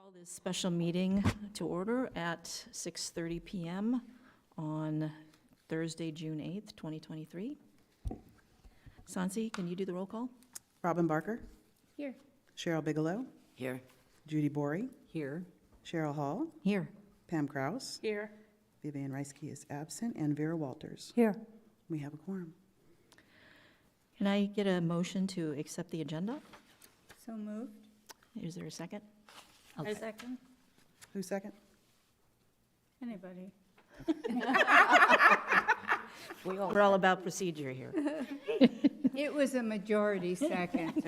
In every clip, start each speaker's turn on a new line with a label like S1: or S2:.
S1: Call this special meeting to order at 6:30 PM on Thursday, June 8th, 2023. Sansi, can you do the roll call?
S2: Robin Barker.
S3: Here.
S2: Cheryl Bigelow.
S4: Here.
S2: Judy Bory.
S4: Here.
S2: Cheryl Hall.
S1: Here.
S2: Pam Kraus.
S3: Here.
S2: Vivian Reisky is absent, and Vera Walters.
S4: Here.
S2: We have a quorum.
S1: Can I get a motion to accept the agenda?
S3: So moved.
S1: Is there a second?
S3: A second.
S2: Who's second?
S3: Anybody?
S1: We're all about procedure here.
S3: It was a majority second.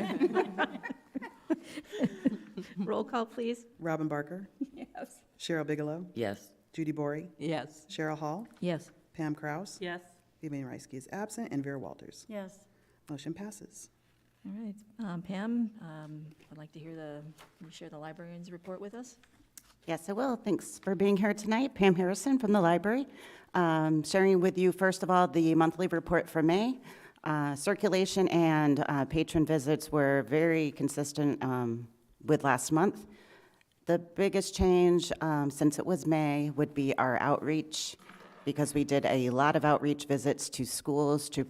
S1: Roll call, please.
S2: Robin Barker.
S3: Yes.
S2: Cheryl Bigelow.
S4: Yes.
S2: Judy Bory.
S4: Yes.
S2: Cheryl Hall.
S1: Yes.
S2: Pam Kraus.
S3: Yes.
S2: Vivian Reisky is absent, and Vera Walters.
S3: Yes.
S2: Motion passes.
S1: All right. Pam, I'd like to hear you share the librarian's report with us.
S5: Yes, I will. Thanks for being here tonight. Pam Harrison from the library. Sharing with you, first of all, the monthly report for May. Circulation and patron visits were very consistent with last month. The biggest change since it was May would be our outreach, because we did a lot of outreach visits to schools to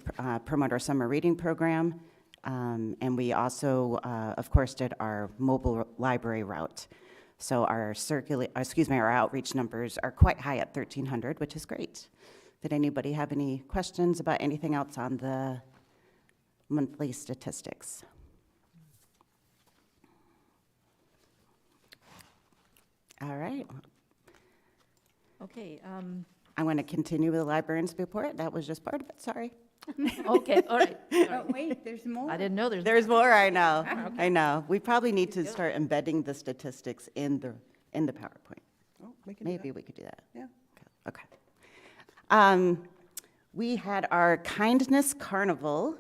S5: promote our summer reading program. And we also, of course, did our mobile library route. So our outreach numbers are quite high at 1,300, which is great. Did anybody have any questions about anything else on the monthly statistics? All right.
S1: Okay.
S5: I'm going to continue with the librarian's report. That was just part of it, sorry.
S1: Okay, all right.
S3: Oh, wait, there's more.
S1: I didn't know
S5: There's more, I know,
S1: Okay.
S5: I know. We probably need to start embedding the statistics in the PowerPoint.
S2: Oh, we can do
S5: Maybe
S2: that.
S5: we could do that.
S2: Yeah.
S5: Okay. We had our Kindness Carnival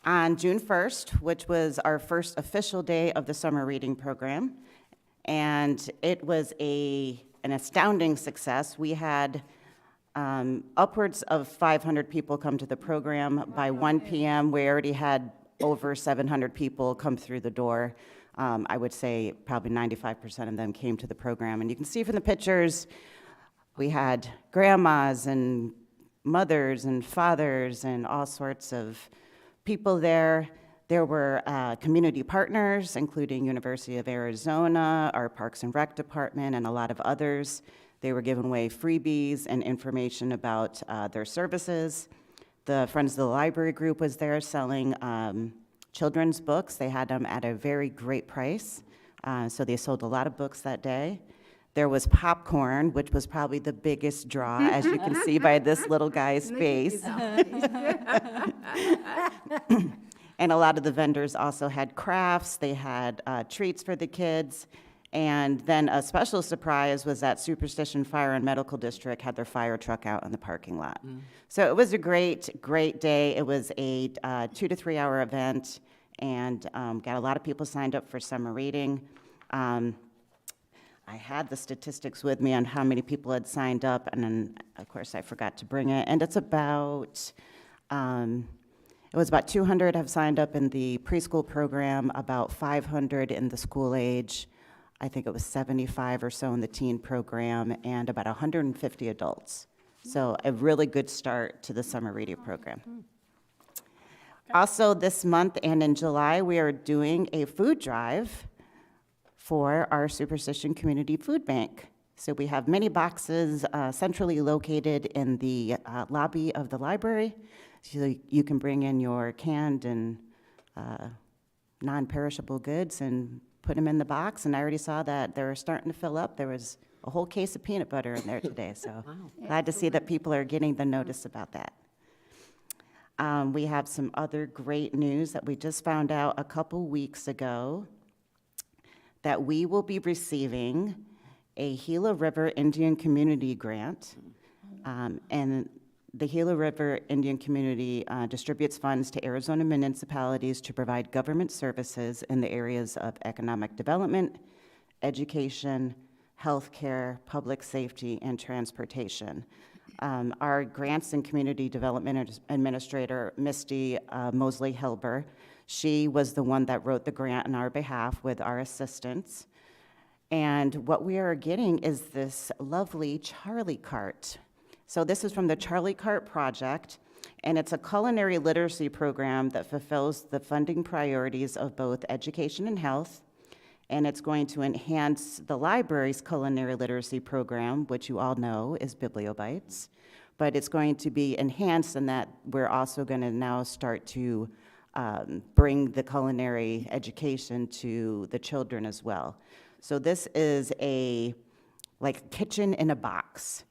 S5: on June 1st, which was our first official day of the summer reading program. And it was an astounding success. We had upwards of 500 people come to the program. By 1 p.m., we already had over 700 people come through the door. I would say probably 95% of them came to the program. And you can see from the pictures, we had grandmas and mothers and fathers and all sorts of people there. There were community partners, including University of Arizona, our Parks and Rec department, and a lot of others. They were giving away freebies and information about their services. The Friends of the Library group was there selling children's books. They had them at a very great price, so they sold a lot of books that day. There was popcorn, which was probably the biggest draw, as you can see by this little guy's face. And a lot of the vendors also had crafts. They had treats for the kids. And then a special surprise was that Superstition Fire and Medical District had their fire truck out in the parking lot. So it was a great, great day. It was a 2 to 3 hour event, and got a lot of people signed up for summer reading. I had the statistics with me on how many people had signed up, and then, of course, I forgot to bring it. And it's about, it was about 200 have signed up in the preschool program, about 500 in the school age. I think it was 75 or so in the teen program, and about 150 adults. So a really good start to the summer reading program. Also this month and in July, we are doing a food drive for our Superstition Community Food Bank. So we have many boxes centrally located in the lobby of the library. So you can bring in your canned and non-perishable goods and put them in the box, and I already saw that they were starting to fill up. There was a whole case of peanut butter in there today, so glad to see that people are getting the notice about that. We have some other great news that we just found out a couple weeks ago, that we will be receiving a Gila River Indian Community Grant, and the Gila River Indian Community distributes funds to Arizona municipalities to provide government services in the areas of economic development, education, healthcare, public safety, and transportation. Our Grants and Community Development Administrator, Misty Mosley-Hilber, she was the one that wrote the grant on our behalf with our assistance. And what we are getting is this lovely Charlie cart. So this is from the Charlie Cart Project, and it's a culinary literacy program that fulfills the funding priorities of both education and health. And it's going to enhance the library's culinary literacy program, which you all know is Bibliobites. But it's going to be enhanced in that we're also going to now start to bring the culinary education to the children as well. So this is a kitchen in a box.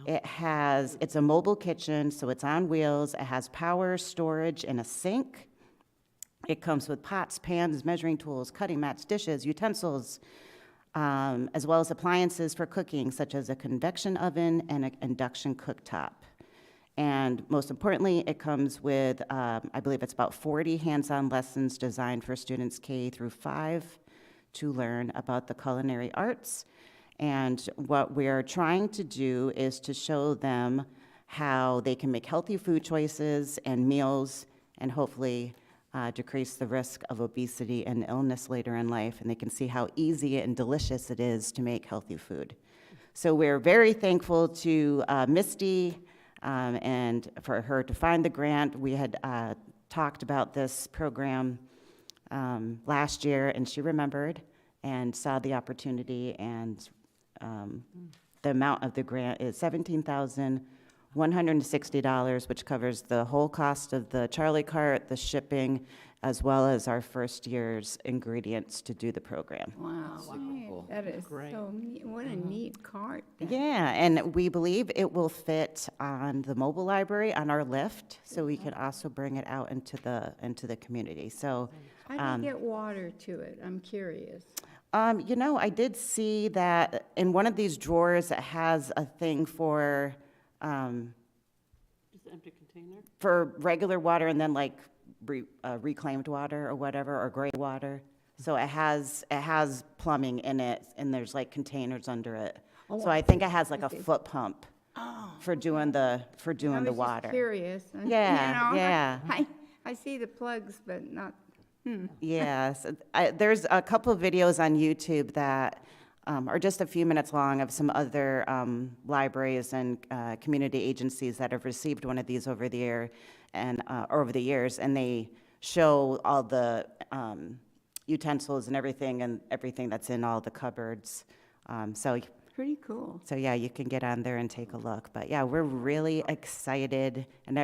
S5: Wow. It's a mobile kitchen, so it's on wheels. It has power, storage, and a sink. It comes with pots, pans, measuring tools, cutting mats, dishes, utensils, as well as appliances for cooking, such as a convection oven and an induction cooktop. And most importantly, it comes with, I believe it's about 40 hands-on lessons designed for students K through 5 to learn about the culinary arts. And what we're trying to do is to show them how they can make healthy food choices and meals and hopefully decrease the risk of obesity and illness later in life. And they can see how easy and delicious it is to make healthy food. So we're very thankful to Misty and for her to find the grant. We had talked about this program last year, and she remembered and saw the opportunity, and the amount of the grant is $17,160, which covers the whole cost of the Charlie cart, the shipping, as well as our first year's ingredients to do the program.
S3: Wow.
S4: Wonderful.
S3: That is
S4: Great.
S3: so neat. What a neat cart. that-
S5: Yeah, and we believe it will fit on the mobile library on our lift, so we can also bring it out into the community. So,
S3: How do you get water to it? I'm curious.
S5: I did see that in one of these drawers, it has a thing for
S4: Just an empty container?
S5: for regular water and then reclaimed water or whatever, or gray water. So it has plumbing in it, and there's containers under it. So I think it has a foot pump for doing the
S3: I was
S5: water.
S3: just curious.
S5: Yeah, yeah.
S3: I see the plugs, but not,
S5: Yes, there's a couple of videos on YouTube that are just a few minutes long of some other libraries and community agencies that have received one of these over the years, and they show all the utensils and everything that's in all the cupboards.
S3: pretty cool.
S5: So yeah, you can get on there and take a look. But yeah, we're really excited, and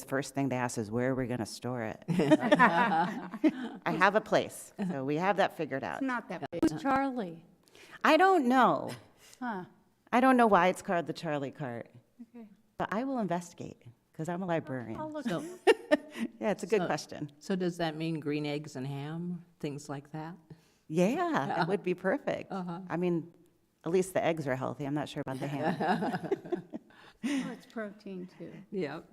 S5: first thing they ask is, where are we going to store it? I have a place, so we have that figured out.
S3: It's not that big.
S6: Who's Charlie?
S5: I don't know.
S6: Huh,
S5: I don't know why it's called the Charlie cart,
S6: okay.
S5: but I will investigate, because I'm a librarian.
S6: I'll look.
S4: So,
S5: Yeah, it's a good
S4: So-
S5: question.
S4: so does that mean green eggs and ham, things like that?
S5: Yeah, it would be perfect.
S4: Uh-huh.
S5: I mean, at least the eggs are healthy. I'm not sure about the ham.
S3: Oh, it's protein too.
S4: Yep.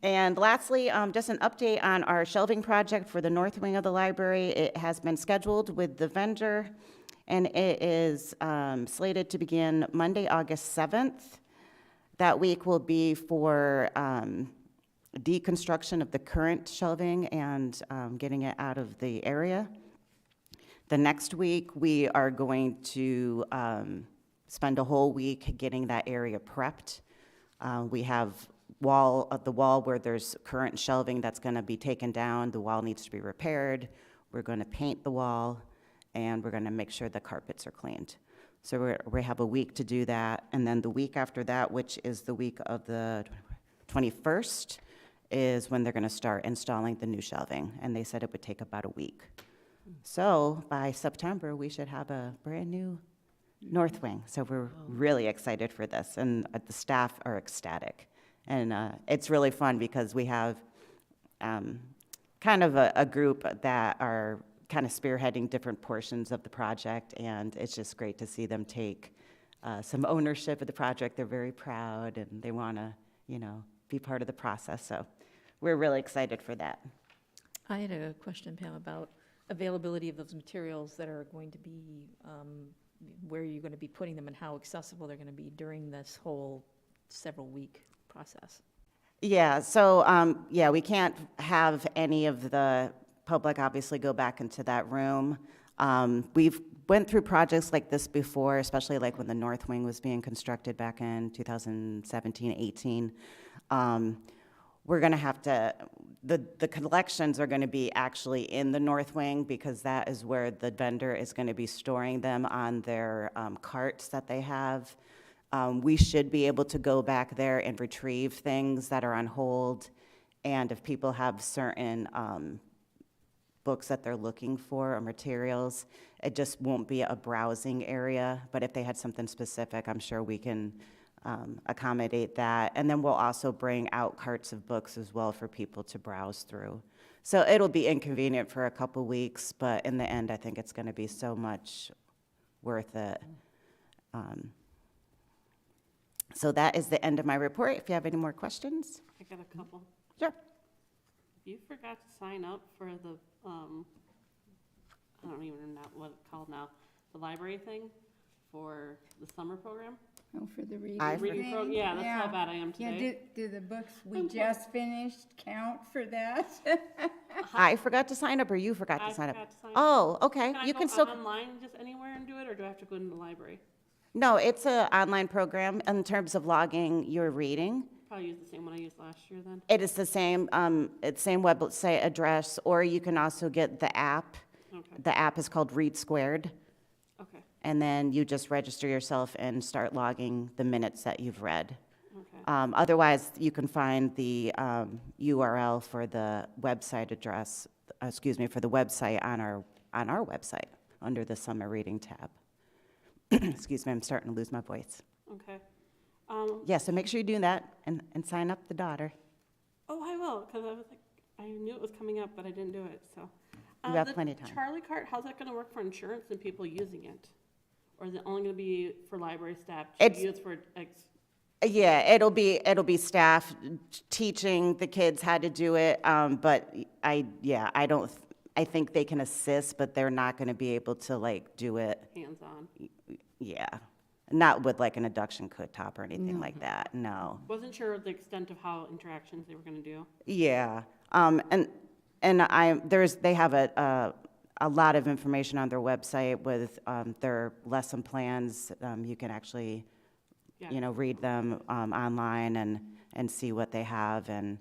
S5: And lastly, just an update on our shelving project for the north wing of the library. It has been scheduled with the vendor, and it is slated to begin Monday, August 7th. That week will be for deconstruction of the current shelving and getting it out of the area. The next week, we are going to spend a whole week getting that area prepped. We have the wall where there's current shelving that's going to be taken down. The wall needs to be repaired. We're going to paint the wall, and we're going to make sure the carpets are cleaned. So we have a week to do that, and then the week after that, which is the week of the 21st, is when they're going to start installing the new shelving, and they said it would take about a week. So by September, we should have a brand-new north wing. So we're really excited for this, and the staff are ecstatic. And it's really fun because we have kind of a group that are kind of spearheading different portions of the project, and it's just great to see them take some ownership of the project. They're very proud, and they want to, be part of the process. So we're really excited for that.
S1: I had a question, Pam, about availability of those materials that are going to be, where you're going to be putting them and how accessible they're going to be during this whole several-week process.
S5: Yeah, so, we can't have any of the public obviously go back into that room. We've went through projects like this before, especially like when the North Wing was being constructed back in 2017, 18. We're going to have to, the collections are going to be actually in the North Wing because that is where the vendor is going to be storing them on their carts that they have. We should be able to go back there and retrieve things that are on hold. And if people have certain books that they're looking for or materials, it just won't be a browsing area. But if they had something specific, I'm sure we can accommodate that. And then we'll also bring out carts of books as well for people to browse through. So it'll be inconvenient for a couple weeks, but in the end, I think it's going to be so much worth it. So that is the end of my report. If you have any more questions?
S6: I got a couple.
S5: Sure.
S6: You forgot to sign up for the, I don't even know what it's called now, the library thing for the summer program?
S3: Oh, for the
S5: I
S3: reading
S6: Reading
S3: thing?
S6: yeah, that's how bad I am
S3: Yeah,
S6: today.
S3: do the books we just finished count for that?
S5: I forgot to sign up, or you forgot
S6: I
S5: to sign up?
S6: forgot to sign up.
S5: Oh, okay.
S6: Can I
S5: You
S6: go
S5: can still,
S6: online just anywhere and do it, or do I have to go into the library?
S5: no, it's an online program in terms of logging your reading.
S6: Probably use the same one I used last year then.
S5: It is the same, it's same website address, or you can also get the app.
S6: Okay,
S5: The app is called Read Squared,
S6: okay,
S5: and then you just register yourself and start logging the minutes that you've read.
S6: okay.
S5: Otherwise, you can find the URL for the website address, for the website on our website, under the summer reading tab. Excuse me, I'm starting to lose my voice.
S6: Okay.
S5: Yeah, so make sure you do that and sign up the daughter.
S6: Oh, I will, because I was like, I knew it was coming up, but I didn't do it, so.
S5: You have
S6: the
S5: plenty of time.
S6: Charlie cart, how's that gonna work for insurance and people using it? Or is it only gonna be for library staff to
S5: It's-
S6: use for,
S5: Yeah, it'll be staff teaching the kids how to do it, but I think they can assist, but they're not gonna be able to like do it,
S6: hands-on?
S5: yeah. Not with like an induction cooktop or anything like that, no.
S6: Wasn't sure the extent of how interactions they were gonna do.
S5: Yeah, they have a lot of information on their website with their lesson plans. You can actually,
S6: Yeah.
S5: read them online and see what they have, and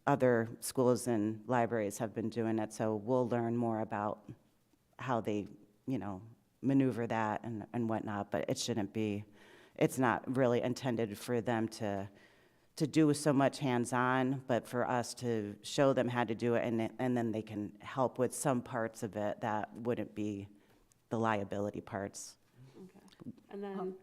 S5: other schools and libraries have been doing it, so we'll learn more about how they, maneuver that and whatnot, but it's not really intended for them to do so much hands-on, but for us to show them how to do it, and then they can help with some parts of it that wouldn't be the liability parts.
S6: Okay. And then,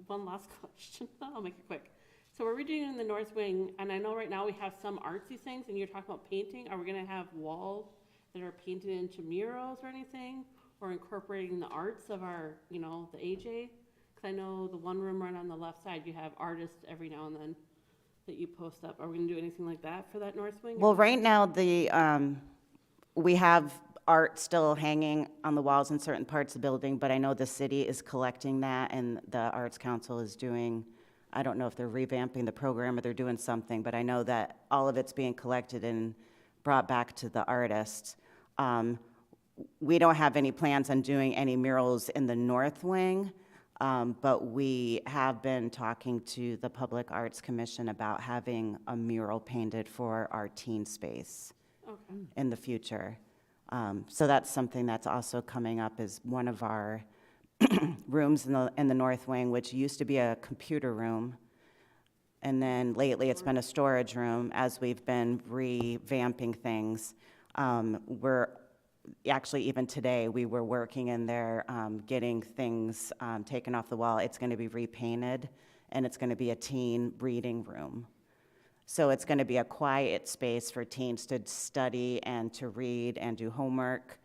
S6: one last question, I'll make it quick. So we're reading in the North Wing, and I know right now we have some artsy things, and you're talking about painting. Are we gonna have walls that are painted into murals or anything? Or incorporating the arts of our, the AJ? Because I know the one room right on the left side, you have artists every now and then that you post up. Are we gonna do anything like that for that North Wing?
S5: Well, right now, we have art still hanging on the walls in certain parts of the building, but I know the city is collecting that, and the Arts Council is doing, I don't know if they're revamping the program or they're doing something, but I know that all of it's being collected and brought back to the artists. We don't have any plans on doing any murals in the North Wing, but we have been talking to the Public Arts Commission about having a mural painted for our teen space
S6: Okay,
S5: in the future. So that's something that's also coming up as one of our rooms in the North Wing, which used to be a computer room. And then lately, it's been a storage room as we've been revamping things. Actually, even today, we were working in there, getting things taken off the wall. It's going to be repainted, and it's going to be a teen reading room. So it's going to be a quiet space for teens to study and to read and do homework.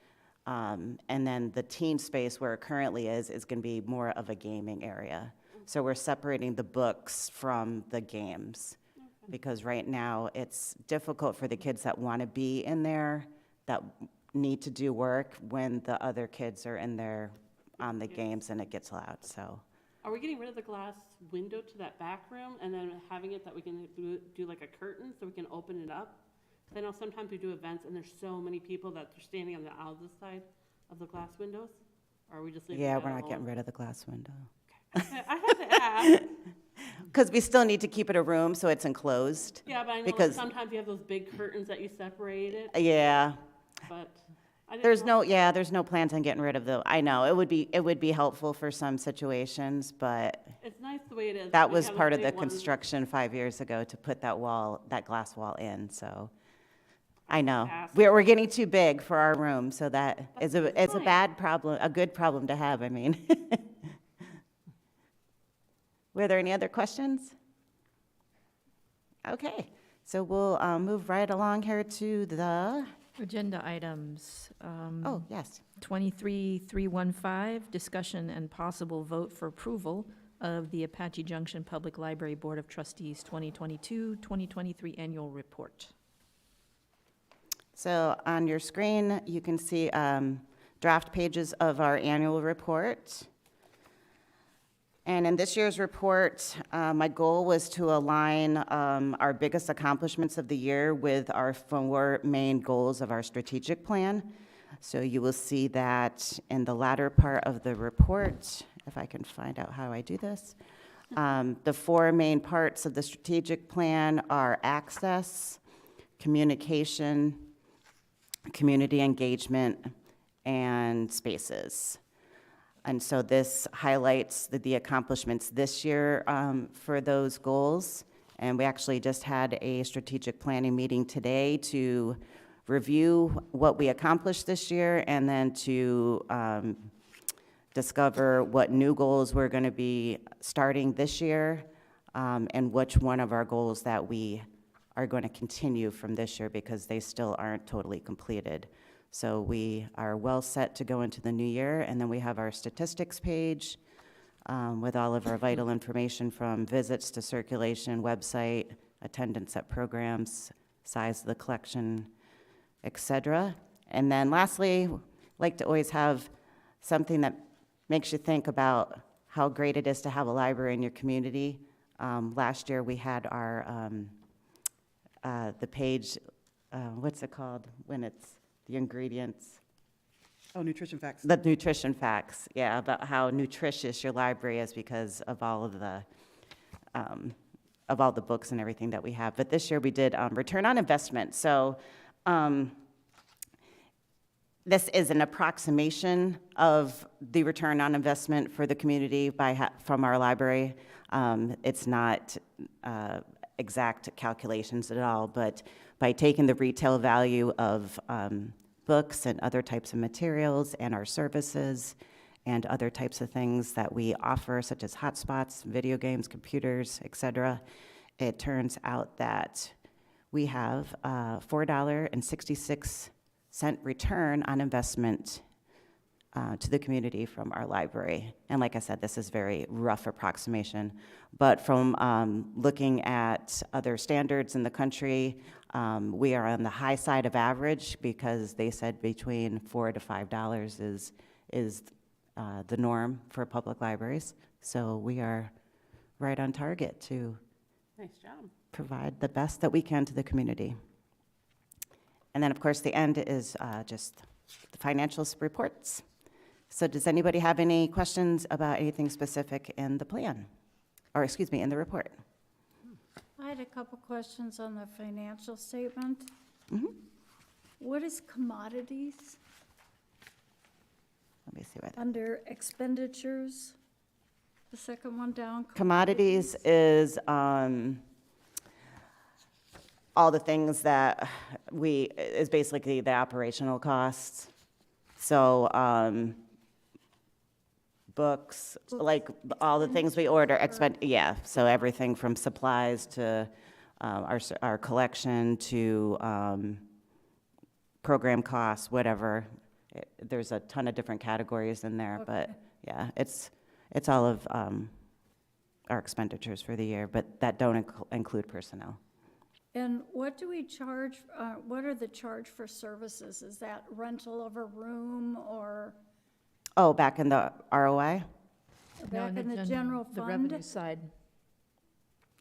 S5: And then the teen space where it currently is going to be more of a gaming area. So we're separating the books from the games. Because right now, it's difficult for the kids that want to be in there, that need to do work, when the other kids are in there on the games and it gets loud, so.
S6: are we getting rid of the glass window to that back room and then having it that we can do like a curtain so we can open it up? 'Cause I know sometimes we do events and there's so many people that they're standing on the opposite side of the glass windows? Or are we just leaving
S5: Yeah,
S6: that
S5: we're not
S6: alone?
S5: getting rid of the glass window.
S6: I had to ask.
S5: Because we still need to keep it a room, so it's enclosed.
S6: Yeah, but I know like
S5: Because-
S6: sometimes you have those big curtains that you separate it,
S5: Yeah,
S6: but I didn't
S5: there's
S6: know.
S5: there's no plans on getting rid of the, I know, it would be helpful for some situations, but
S6: It's nice the way it is.
S5: that
S6: We
S5: was
S6: have those
S5: part of the
S6: big ones.
S5: construction 5 years ago to put that glass wall in, so. I know.
S6: Ask.
S5: We're getting too big for our room, so that is it's a
S6: fine.
S5: bad problem, a good problem to have, I mean. Were there any other questions? Okay, so we'll move right along here to the,
S1: Agenda items.
S5: oh, yes.
S1: 23315, discussion and possible vote for approval of the Apache Junction Public Library Board of Trustees 2022-2023 Annual Report.
S5: So on your screen, you can see draft pages of our annual report. And in this year's report, my goal was to align our biggest accomplishments of the year with our 4 main goals of our strategic plan. So you will see that in the latter part of the report, if I can find out how I do this. The 4 main parts of the strategic plan are access, communication, community engagement, and spaces. And so this highlights the accomplishments this year for those goals. And we actually just had a strategic planning meeting today to review what we accomplished this year and then to discover what new goals we're going to be starting this year and which one of our goals that we are going to continue from this year because they still aren't totally completed. So we are well set to go into the new year, and then we have our statistics page with all of our vital information from visits to circulation, website, attendance at programs, size of the collection, et cetera. And then lastly, like to always have something that makes you think about how great it is to have a library in your community. Last year we had our the page, what's it called when it's the ingredients?
S2: Oh, nutrition facts.
S5: The nutrition facts, yeah, about how nutritious your library is because of all the books and everything that we have. But this year we did return on investment. So this is an approximation of the return on investment for the community from our library. It's not exact calculations at all, but by taking the retail value of books and other types of materials and our services and other types of things that we offer, such as hotspots, video games, computers, et cetera, it turns out that we have a $4.66 return on investment to the community from our library. And like I said, this is very rough approximation, but from looking at other standards in the country, we are on the high side of average because they said between $4 to $5 is the norm for public libraries. So we are right on target to
S6: Nice job.
S5: provide the best that we can to the community. And then, of course, the end is just the financial reports. So does anybody have any questions about anything specific in the plan? Or, excuse me, in the report?
S7: I had a couple questions on the financial statement.
S5: Mhm.
S7: What is commodities
S5: Let me see what.
S7: under expenditures? The second one down.
S5: Commodities is all the things that is basically the operational costs. So books, like all the things we order, yeah, so everything from supplies to our collection to program costs, whatever. There's a ton of different categories in there, but yeah, it's all of our expenditures for the year, but that don't include personnel.
S7: And what do we charge, what are the charge for services? Is that rental of a room or
S5: Oh, back in the ROI?
S1: No,
S7: back in the general
S1: The revenue
S7: fund?
S1: side.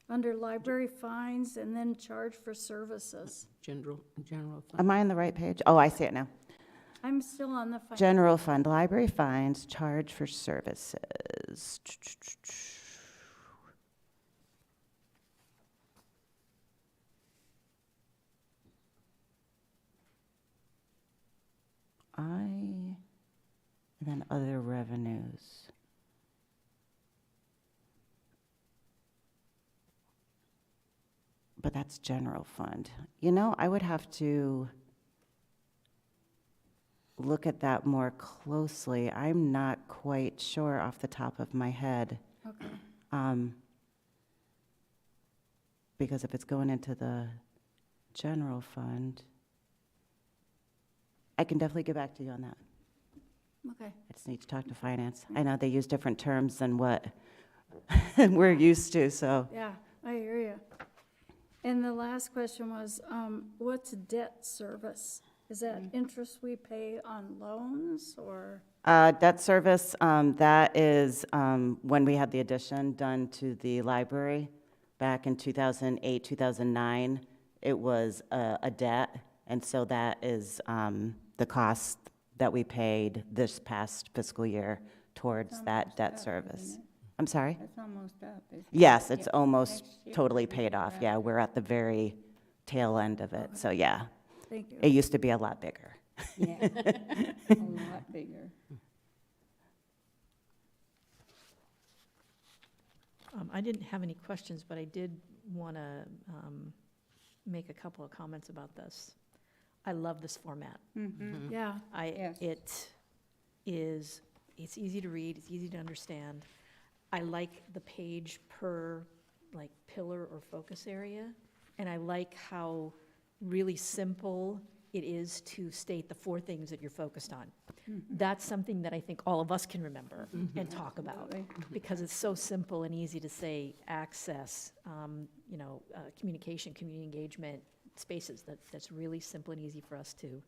S7: Under library fines and then charge for services?
S4: General fund.
S5: Am I on the right page? Oh, I see it now.
S7: I'm still on the.
S5: General fund, library fines, charge for services. And then other revenues. But that's general fund. You know, I would have to look at that more closely. I'm not quite sure off the top of my head.
S7: Okay.
S5: Because if it's going into the general fund, I can definitely get back to you on that.
S7: Okay.
S5: I just need to talk to finance. I know they use different terms than what we're used to, so.
S7: Yeah, I hear you. And the last question was, what's debt service? Is that interest we pay on loans or?
S5: Debt service, that is when we had the addition done to the library back in 2008, 2009. It was a debt, and so that is the cost that we paid this past fiscal year towards that debt service. I'm sorry?
S3: It's almost up.
S5: Yes, it's almost totally paid off. Yeah, we're at the very tail end of it. So yeah,
S7: Thank you.
S5: it used to be a lot bigger.
S3: Yeah, a lot bigger.
S1: I didn't have any questions, but I did want to make a couple of comments about this. I love this format.
S7: Yeah,
S3: Yes.
S1: It's easy to read, it's easy to understand. I like the page per like pillar or focus area, and I like how really simple it is to state the 4 things that you're focused on. That's something that I think all of us can remember and talk about, because it's so simple and easy to say access, communication, community engagement, spaces. That's really simple and easy for us to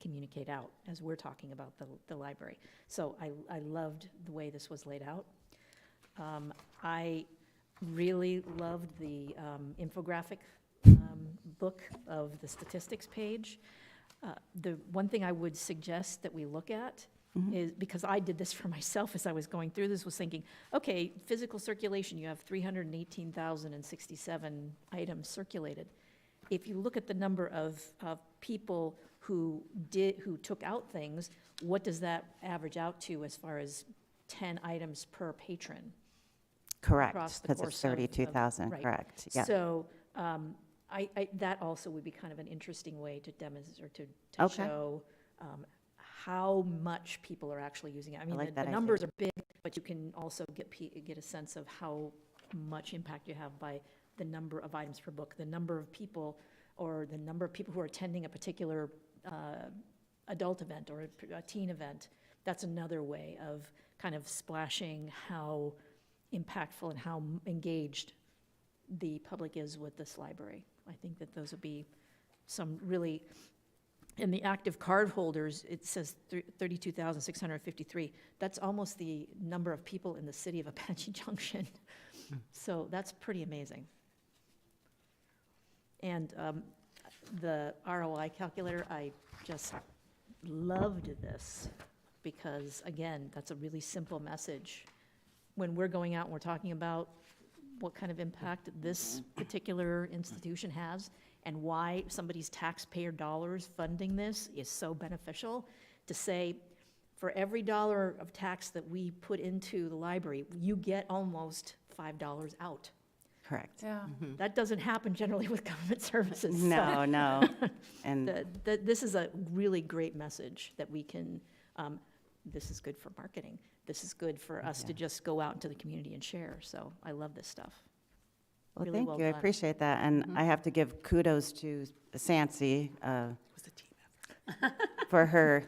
S1: communicate out as we're talking about the library. So I loved the way this was laid out. I really loved the infographic book of the statistics page. The one thing I would suggest that we look at is, because I did this for myself as I was going through this, was thinking, okay, physical circulation, you have 318,067 items circulated. If you look at the number of people who took out things, what does that average out to as far as 10 items per patron?
S5: Correct,
S1: Across the
S5: because
S1: course
S5: it's
S1: of-
S5: 32,000,
S1: right.
S5: correct. Yeah.
S1: So that also would be kind of an interesting way to demonstrate, or to
S5: Okay.
S1: show how much people are actually using it. I mean,
S5: like
S1: the
S5: that idea.
S1: numbers are big, but you can also get a sense of how much impact you have by the number of items per book, the number of people, or the number of people who are attending a particular adult event or a teen event. That's another way of kind of splashing how impactful and how engaged the public is with this library. I think that those would be some really, in the active card holders, it says 32,653. That's almost the number of people in the city of Apache Junction. So that's pretty amazing. And the ROI calculator, I just loved this because, again, that's a really simple message. When we're going out and we're talking about what kind of impact this particular institution has and why somebody's taxpayer dollars funding this is so beneficial, to say, for every dollar of tax that we put into the library, you get almost $5 out.
S5: Correct.
S7: yeah.
S1: That doesn't happen generally with government services.
S5: No, no. And
S1: This is a really great message that we can, this is good for marketing. This is good for us to just go out into the community and share. So I love this stuff.
S5: well,
S1: Really
S5: thank
S1: well
S5: you. I
S1: done.
S5: appreciate that. And I have to give kudos to Sansi for her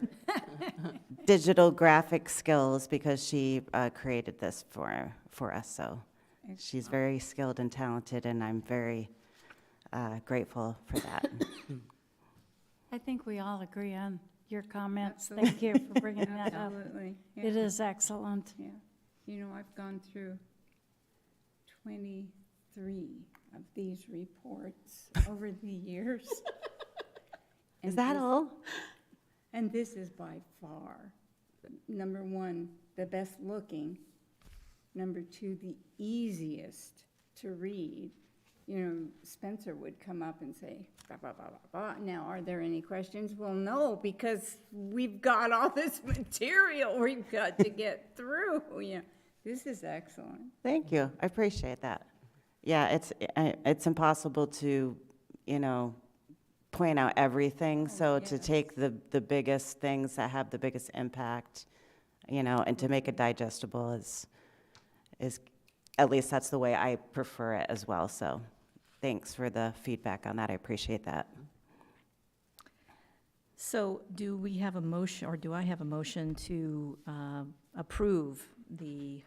S5: digital graphic skills, because she created this for us. So she's very skilled and talented, and I'm very grateful for that.
S7: I think we all agree on your comments.
S3: Absolutely.
S7: Thank you for bringing that up.
S3: Absolutely.
S7: It is excellent.
S3: Yeah. You know, I've gone through 23 of these reports over the years.
S5: Is
S3: And
S5: that
S3: this-
S5: all?
S3: And this is by far, number one, the best looking. Number two, the easiest to read. You know, Spencer would come up and say, blah, blah, blah, blah, blah. Now, are there any questions? Well, no, because we've got all this material we've got to get through. Yeah, this is excellent.
S5: Thank you. I appreciate that. Yeah, it's impossible to, point out everything. So to
S3: yes.
S5: take the biggest things that have the biggest impact, and to make it digestible is, at least that's the way I prefer it as well. So thanks for the feedback on that. I appreciate that.
S1: So do we have a motion, or do I have a motion to approve the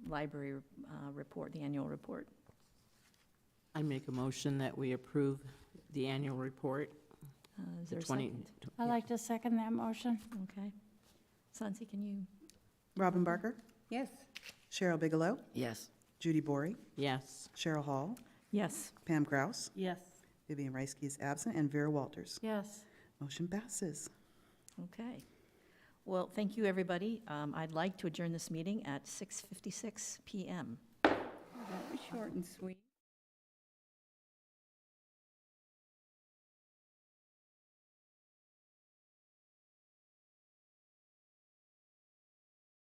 S1: library report, the annual report?
S4: I make a motion that we approve the annual report.
S1: Is there a
S4: 20
S1: second?
S7: I'd like to second that motion.
S1: Okay. Sansi, can you?
S2: Robin Barker,
S3: Yes.
S2: Cheryl Bigelow,
S8: Yes.
S2: Judy Bory,
S4: Yes.
S2: Cheryl Hall,
S1: Yes.
S2: Pam Kraus,
S6: Yes.
S2: Vivian Reisky is absent, and Vera Walters.
S7: Yes.
S2: Motion passes.
S1: Okay. Well, thank you, everybody. I'd like to adjourn this meeting at 6:56 PM.
S3: That was short and sweet.